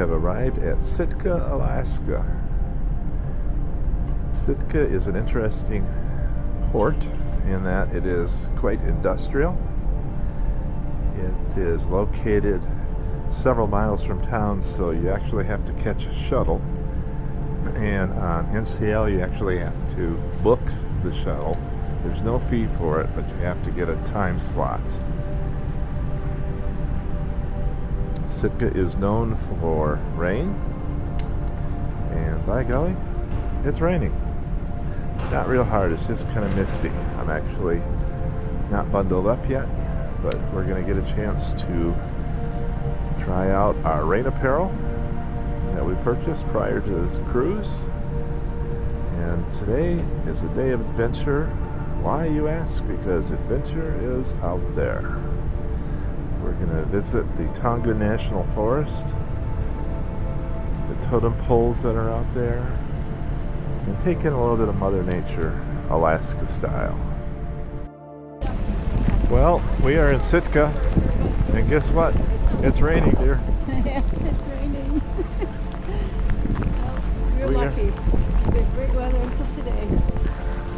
have arrived at Sitka, Alaska. Sitka is an interesting port in that it is quite industrial. It is located several miles from town, so you actually have to catch a shuttle. And on NCL, you actually have to book the shuttle. There's no fee for it, but you have to get a time slot. Sitka is known for rain, and by golly, it's raining. Not real hard, it's just kind of misty. I'm actually not bundled up yet, but we're going to get a chance to try out our rain apparel that we purchased prior to this cruise. And today is a day of adventure. Why, you ask? Because adventure is out there. We're going to visit the Tonga National Forest, the totem poles that are out there, and take in a little bit of Mother Nature, Alaska style. Well, we are in Sitka, and guess what? It's raining, dear. Yeah, it's raining. Well, we're lucky. We had great weather until today.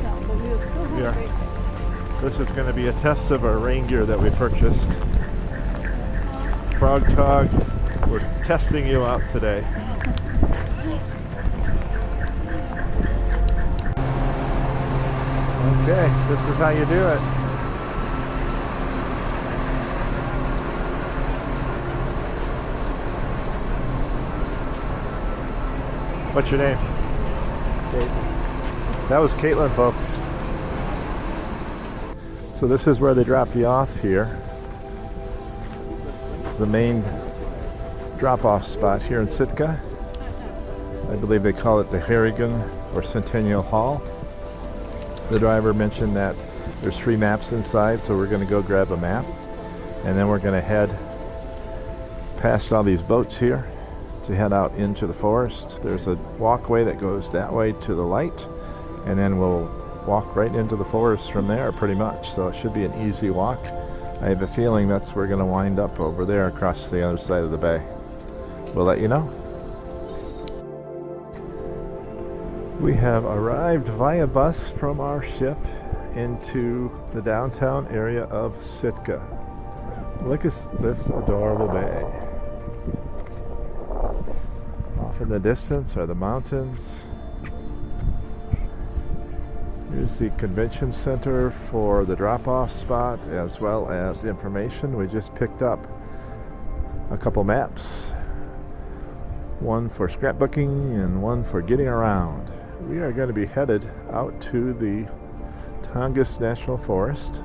So, but we'll still have great weather. This is going to be a test of our rain gear that we purchased. Frog Tog, we're testing you out today. Okay, this is how you do it. What's your name? Caitlin. That was Caitlin, folks. So this is where they drop you off here. It's the main drop-off spot here in Sitka. I believe they call it the Harrigan or Centennial Hall. The driver mentioned that there's 3 maps inside, so we're going to go grab a map, and then we're going to head past all these boats here to head out into the forest. There's a walkway that goes that way to the light, and then we'll walk right into the forest from there pretty much, so it should be an easy walk. I have a feeling that's where we're going to wind up over there across the other side of the bay. We'll let you know. We have arrived via bus from our ship into the downtown area of Sitka. Look at this adorable bay. Off in the distance are the mountains. Here's the convention center for the drop-off spot, as well as information. We just picked up a couple maps. One for scrapbooking and one for getting around. We are going to be headed out to the Tongas National Forest.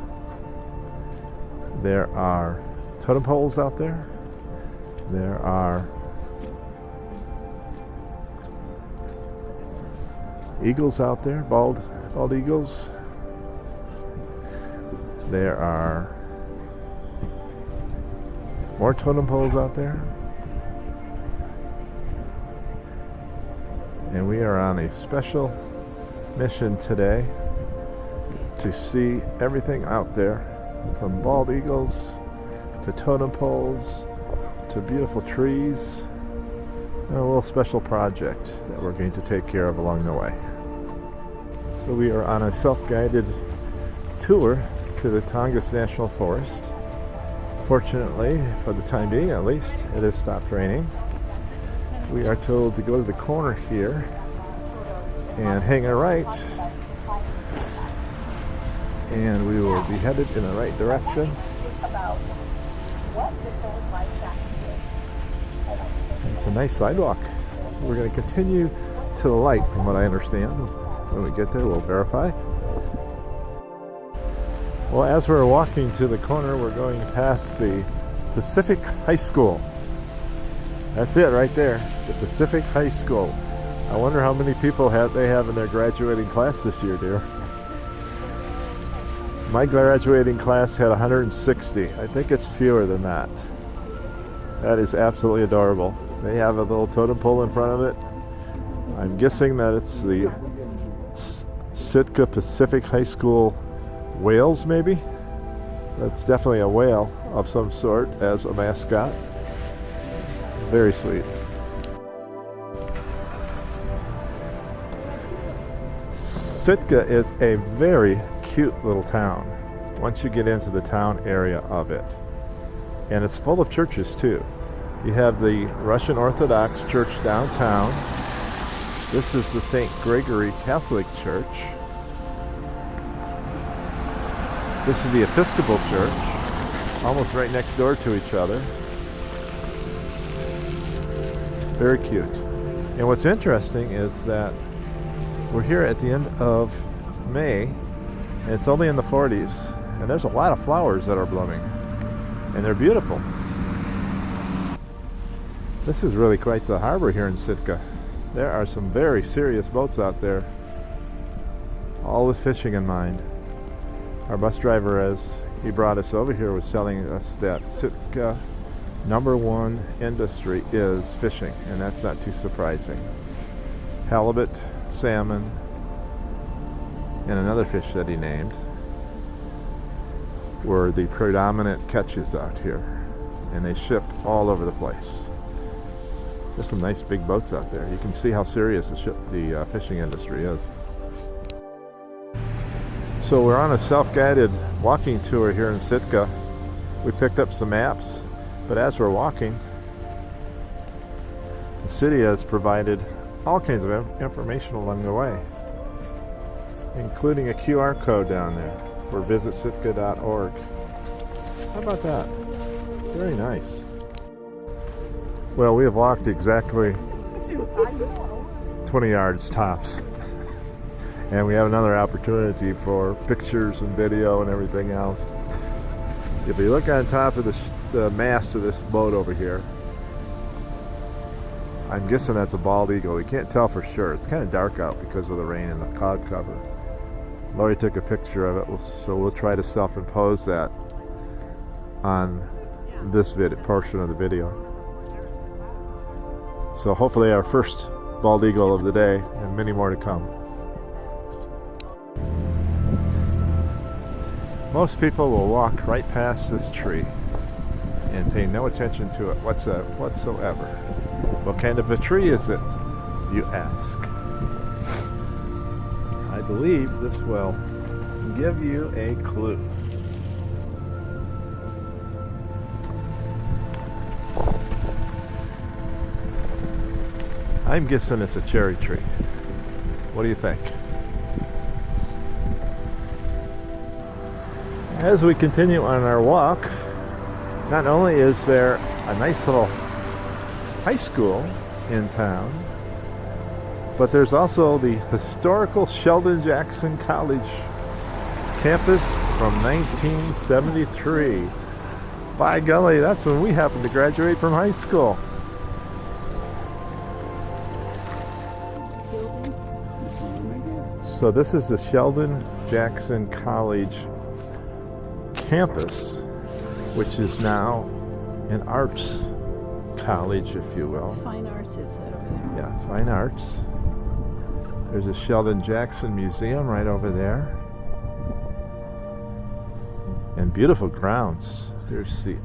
There are totem poles out there. There are eagles out there, bald eagles. There are more totem poles out there. And we are on a special mission today to see everything out there, from bald eagles to totem poles to beautiful trees, and a little special project that we're going to take care of along the way. So we are on a self-guided tour to the Tongas National Forest. Fortunately, for the time being at least, it has stopped raining. We are told to go to the corner here and hang a right, and we will be headed in the right direction. It's a nice sidewalk, so we're going to continue to the light, from what I understand. When we get there, we'll verify. Well, as we're walking to the corner, we're going past the Pacific High School. That's it right there, the Pacific High School. I wonder how many people they have in their graduating class this year, dear. My graduating class had 160. I think it's fewer than that. That is absolutely adorable. They have a little totem pole in front of it. I'm guessing that it's the Sitka Pacific High School whales, maybe? That's definitely a whale of some sort as a mascot. Very sweet. Sitka is a very cute little town once you get into the town area of it. And it's full of churches too. You have the Russian Orthodox Church downtown. This is the St. Gregory Catholic Church. This is the Episcopal Church, almost right next door to each other. Very cute. And what's interesting is that we're here at the end of May, and it's only in the 40s, and there's a lot of flowers that are blooming, and they're beautiful. This is really quite the harbor here in Sitka. There are some very serious boats out there, all with fishing in mind. Our bus driver, as he brought us over here, was telling us that Sitka #1 industry is fishing, and that's not too surprising. Halibut, salmon, and another fish that he named were the predominant catches out here, and they ship all over the place. There's some nice big boats out there. You can see how serious the fishing industry is. So we're on a self-guided walking tour here in Sitka. We picked up some maps, but as we're walking, the city has provided all kinds of information along the way, including a QR code down there for visitSitka.org. How about that? Very nice. Well, we have walked exactly 20 yards tops. And we have another opportunity for pictures and video and everything else. If you look on top of the mast of this boat over here, I'm guessing that's a bald eagle. We can't tell for sure. It's kind of dark out because of the rain and the cloud cover. Lori took a picture of it, so we'll try to self-impose that on this portion of the video. So hopefully our first bald eagle of the day, and many more to come. Most people will walk right past this tree and pay no attention to it whatsoever. What kind of a tree is it, you ask? I believe this will give you a clue. I'm guessing it's a cherry tree. What do you think? As we continue on our walk, not only is there a nice little high school in town, but there's also the historical Sheldon Jackson College campus from 1973. By golly, that's when we happened to graduate from high school. So this is the Sheldon Jackson College campus, which is now an arts college, if you will. Fine arts is that over there? Yeah, fine arts. There's a Sheldon Jackson Museum right over there. And beautiful grounds. There's the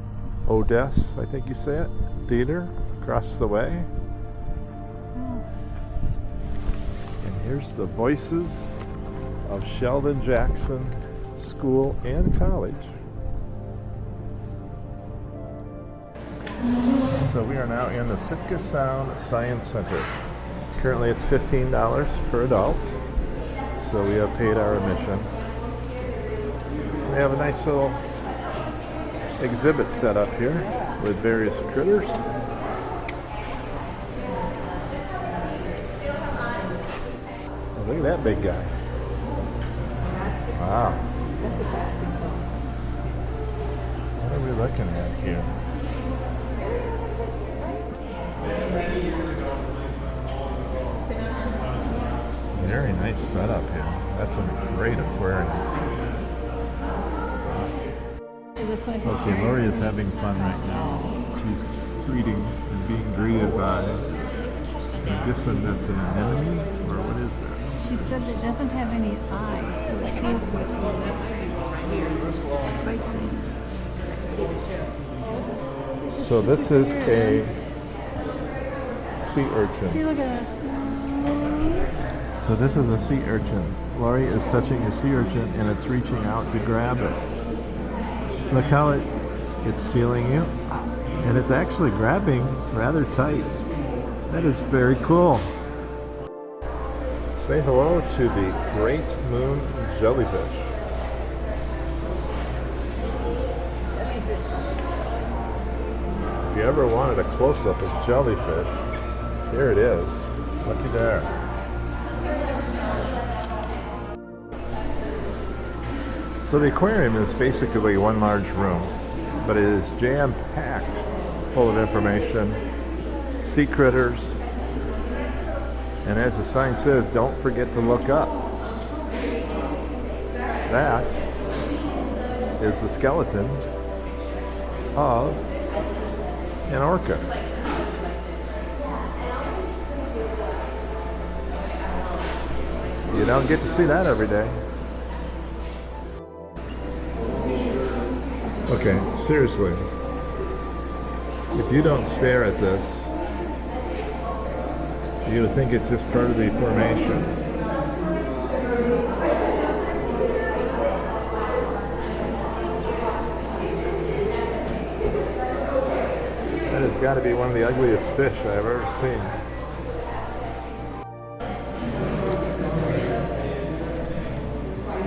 Odess, I think you say it, theater across the way. And here's the Voices of Sheldon Jackson School and College. So we are now in the Sitka Sound Science Center. Currently it's $15 per adult, so we have paid our admission. We have a nice little exhibit set up here with various critters. Oh, look at that big guy. Wow. What are we looking at here? Very nice setup here. That's a great aquarium. Okay, Lori is having fun right now. She's greeting and being greeted by, I'm guessing that's an anemone, or what is that? She said it doesn't have any eyes, so it feels with those spike things. So this is a sea urchin. See, look at that. So this is a sea urchin. Lori is touching a sea urchin and it's reaching out to grab it. Look how it's feeling you. And it's actually grabbing rather tight. That is very cool. Say hello to the great moon jellyfish. If you ever wanted a close-up of jellyfish, here it is. Looky there. So the aquarium is basically one large room, but it is jam-packed full of information, sea critters, and as the sign says, don't forget to look up. That is the skeleton of an orca. You don't get to see that every day. Okay, seriously. If you don't stare at this, you would think it's just part of the formation. That has got to be one of the ugliest fish I've ever seen.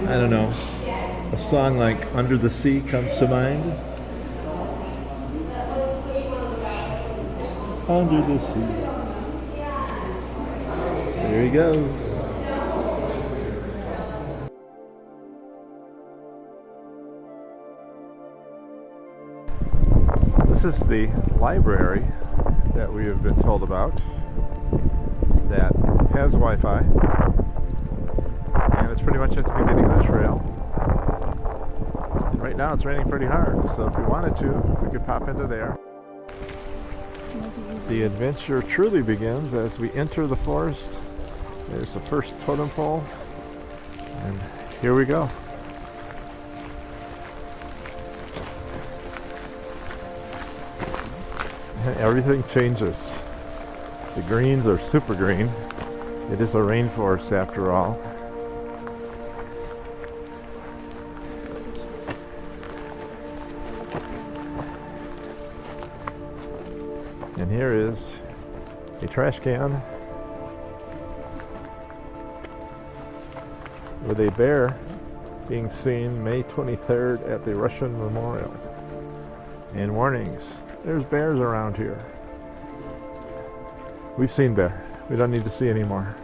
I don't know. A song like Under the Sea comes to mind. Under the sea. There he goes. This is the library that we have been told about that has Wi-Fi, and it's pretty much at the beginning of the trail. And right now it's raining pretty hard, so if we wanted to, we could pop into there. The adventure truly begins as we enter the forest. There's the first totem pole, and here we go. Everything changes. The greens are super green. It is a rainforest after all. And here is a trash can with a bear being seen May 23rd at the Russian Memorial. And warnings. There's bears around here. We've seen bear. We don't need to see any more.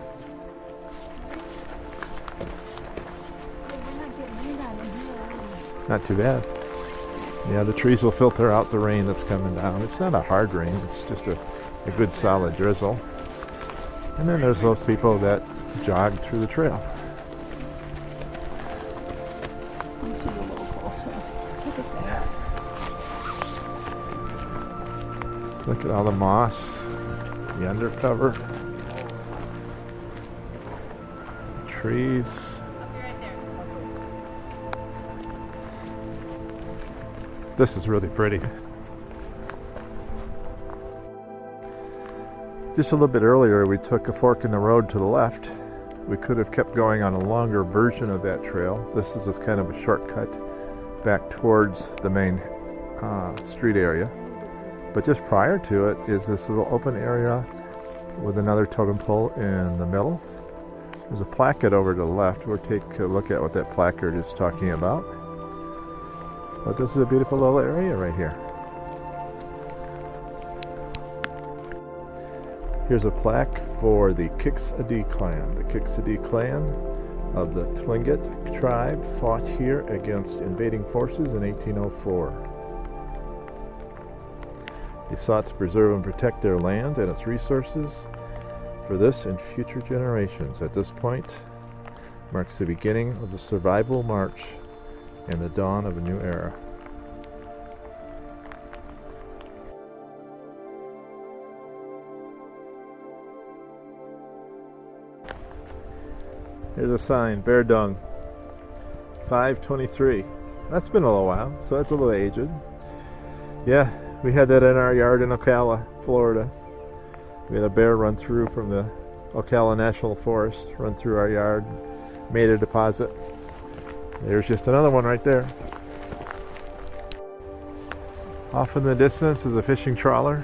Not too bad. Yeah, the trees will filter out the rain that's coming down. It's not a hard rain. It's just a good solid drizzle. And then there's those people that jog through the trail. Look at all the moss, the undercover, trees. This is really pretty. Just a little bit earlier, we took a fork in the road to the left. We could have kept going on a longer version of that trail. This is just kind of a shortcut back towards the main street area. But just prior to it is this little open area with another totem pole in the middle. There's a placard over to the left. We'll take a look at what that placard is talking about. But this is a beautiful little area right here. Here's a plaque for the Kiks-Adee clan. The Kiks-Adee clan of the Tlingit tribe fought here against invading forces in 1804. They sought to preserve and protect their land and its resources for this and future generations. At this point marks the beginning of the survival march and the dawn of a new era. Here's a sign, bear dung, 523. That's been a little while, so it's a little aged. Yeah, we had that in our yard in Ocala, Florida. We had a bear run through from the Ocala National Forest, run through our yard, made a deposit. There's just another one right there. Off in the distance is a fishing trawler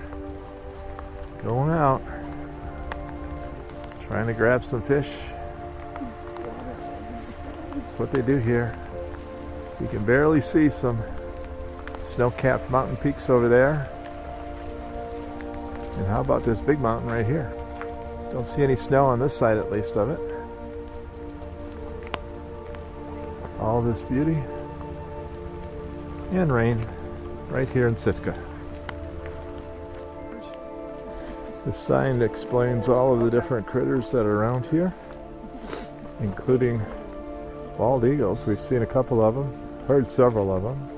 going out, trying to grab some fish. That's what they do here. You can barely see some snow-capped mountain peaks over there. And how about this big mountain right here? Don't see any snow on this side, at least, of it. All this beauty and rain right here in Sitka. This sign explains all of the different critters that are around here, including bald eagles. We've seen a couple of them, heard several of them.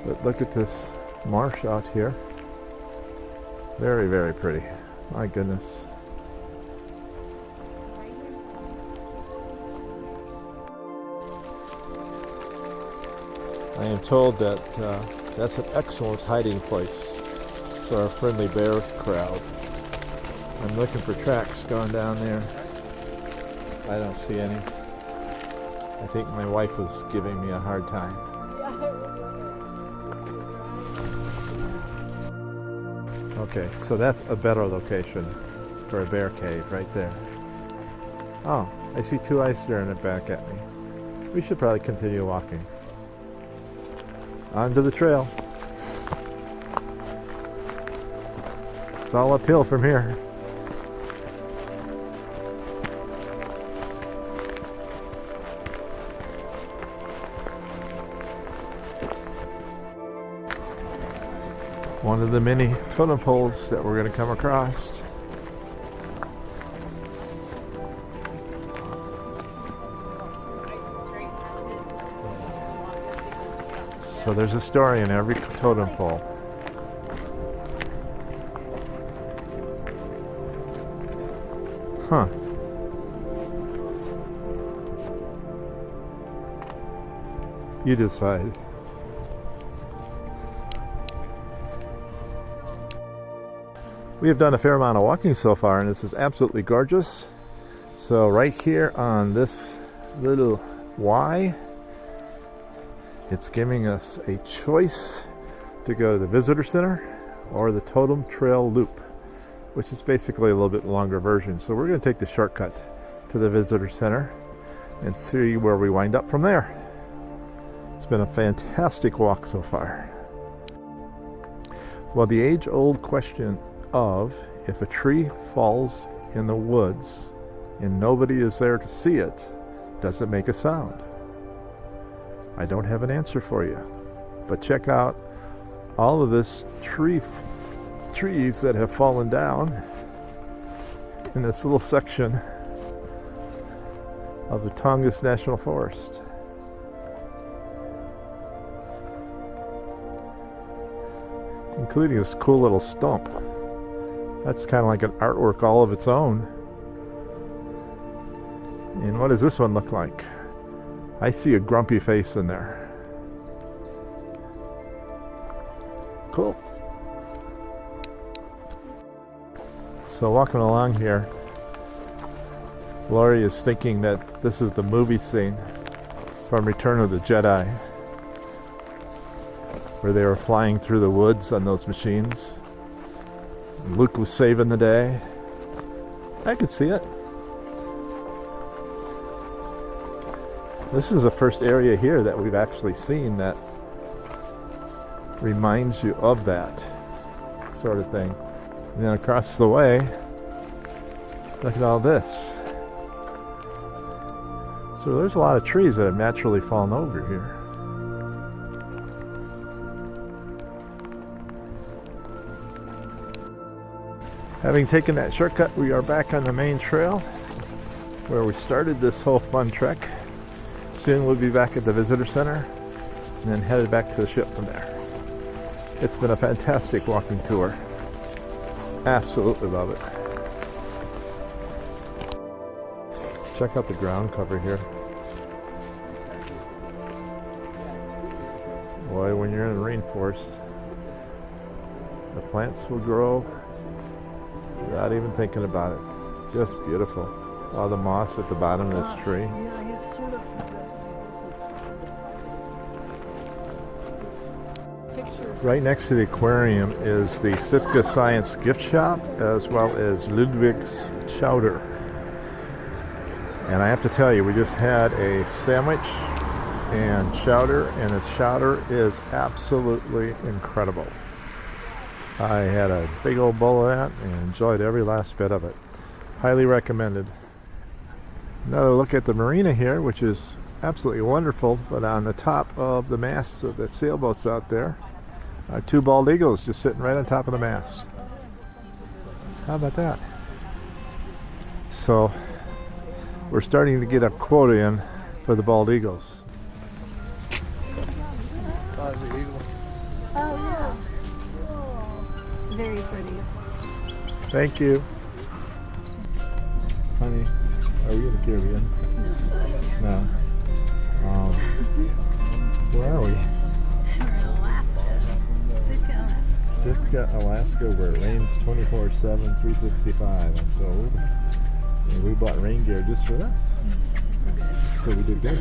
But look at this marsh out here. Very, very pretty. My goodness. I am told that that's an excellent hiding place for our friendly bear crowd. I'm looking for tracks going down there. I don't see any. I think my wife was giving me a hard time. Okay, so that's a better location for a bear cave right there. Oh, I see two eyes staring it back at me. We should probably continue walking. Onto the trail. It's all uphill from here. One of the many totem poles that we're going to come across. So there's a story in every totem pole. Huh. You decide. We have done a fair amount of walking so far, and this is absolutely gorgeous. So right here on this little Y, it's giving us a choice to go to the visitor center or the Totem Trail Loop, which is basically a little bit longer version. So we're going to take the shortcut to the visitor center and see where we wind up from there. It's been a fantastic walk so far. Well, the age-old question of if a tree falls in the woods and nobody is there to see it, does it make a sound? I don't have an answer for you, but check out all of this trees that have fallen down in this little section of the Tongas National Forest. Including this cool little stump. That's kind of like an artwork all of its own. And what does this one look like? I see a grumpy face in there. Cool. So walking along here, Lori is thinking that this is the movie scene from Return of the Jedi, where they were flying through the woods on those machines. Luke was saving the day. I could see it. This is the first area here that we've actually seen that reminds you of that sort of thing. And then across the way, look at all this. So there's a lot of trees that have naturally fallen over here. Having taken that shortcut, we are back on the main trail where we started this whole fun trek. Soon we'll be back at the visitor center and then headed back to the ship from there. It's been a fantastic walking tour. Absolutely love it. Check out the ground cover here. Boy, when you're in the rainforest, the plants will grow without even thinking about it. Just beautiful. All the moss at the bottom of this tree. Yeah, he's sort of pictures. Right next to the aquarium is the Sitka Science Gift Shop, as well as Ludwig's Chowder. And I have to tell you, we just had a sandwich and chowder, and the chowder is absolutely incredible. I had a big old bowl of that and enjoyed every last bit of it. Highly recommended. Another look at the marina here, which is absolutely wonderful, but on the top of the masts of the sailboats out there are two bald eagles just sitting right on top of the mast. How about that? So we're starting to get a quota in for the bald eagles. Oh, yeah. Very pretty. Thank you. Honey, are we in the Caribbean? No. Where are we? We're in Alaska. Sitka, Alaska. Sitka, Alaska, where it rains 24/7, 365, I'm told. And we bought rain gear just for us. So we did good.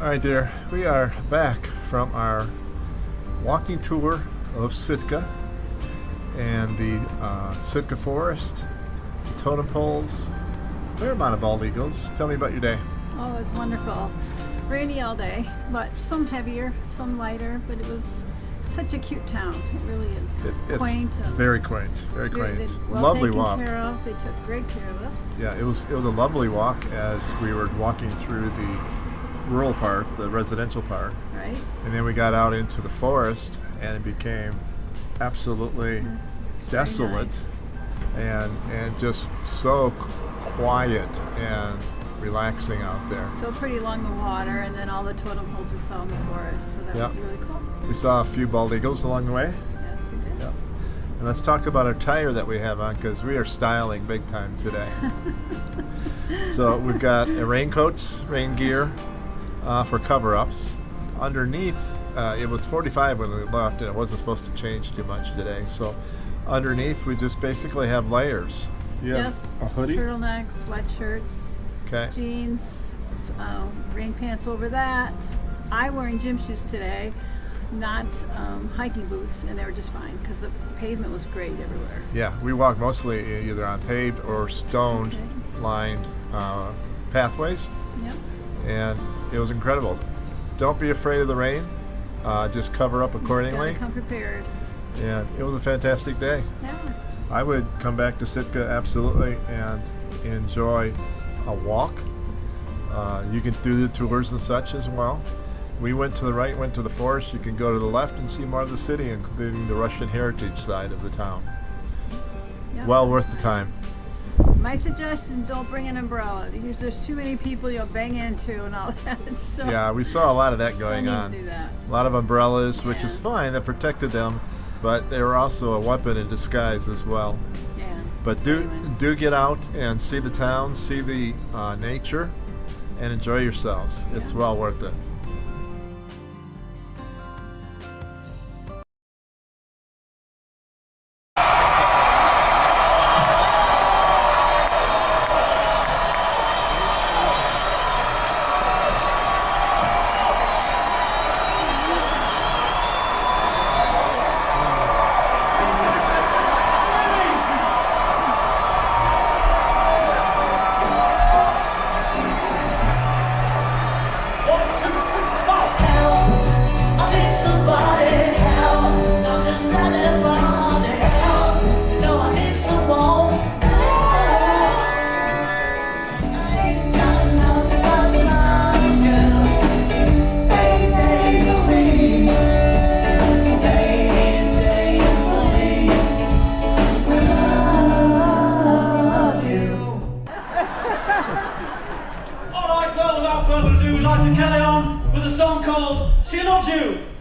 Alright dear, we are back from our walking tour of Sitka and the Sitka forest, the totem poles, a fair amount of bald eagles. Tell me about your day. Oh, it's wonderful. Rainy all day, but some heavier, some lighter, but it was such a cute town. It really is. It's quaint. And very quaint, very quaint. well Lovely taken walk. Care of. They took great care of us. Yeah, it was a lovely walk as we were walking through the rural part, the residential part. Right? And then we got out into the forest and it became absolutely desolate and just so quiet and relaxing out there. So pretty along the water, and then all the totem poles we saw in the forest. So that was really cool. We saw a few bald eagles along the way. Yes, we did. Yep. And let's talk about our tire that we have on, because we are styling big time today. So we've got raincoats, rain gear for cover-ups. Underneath, it was 45 when we left, and it wasn't supposed to change too much today. So underneath, we just basically have layers. You have a hoodie, turtlenecks, sweatshirts, jeans, rain pants over that. I'm wearing gym shoes today, not hiking boots, and they were just fine because the pavement was great everywhere. Yeah, we walked mostly either on paved or stoned lined pathways. Yep. And it was incredible. Don't be afraid of the rain. Just cover up accordingly. Just gotta come prepared. And it was a fantastic day. Yeah. I would come back to Sitka absolutely and enjoy a walk. You can do the tours and such as well. We went to the right, went to the forest. You can go to the left and see more of the city, including the Russian heritage side of the town. Yep. Well worth the time. My suggestion, don't bring an umbrella because there's too many people you'll bang into and all that. So yeah, we saw a lot of that going on. Do that. A lot of umbrellas, which is fine, that protected them, but they were also a weapon in disguise as well. Yeah. But do get out and see the town, see the nature, and enjoy yourselves. Yeah. It's well worth it. One, two, 2.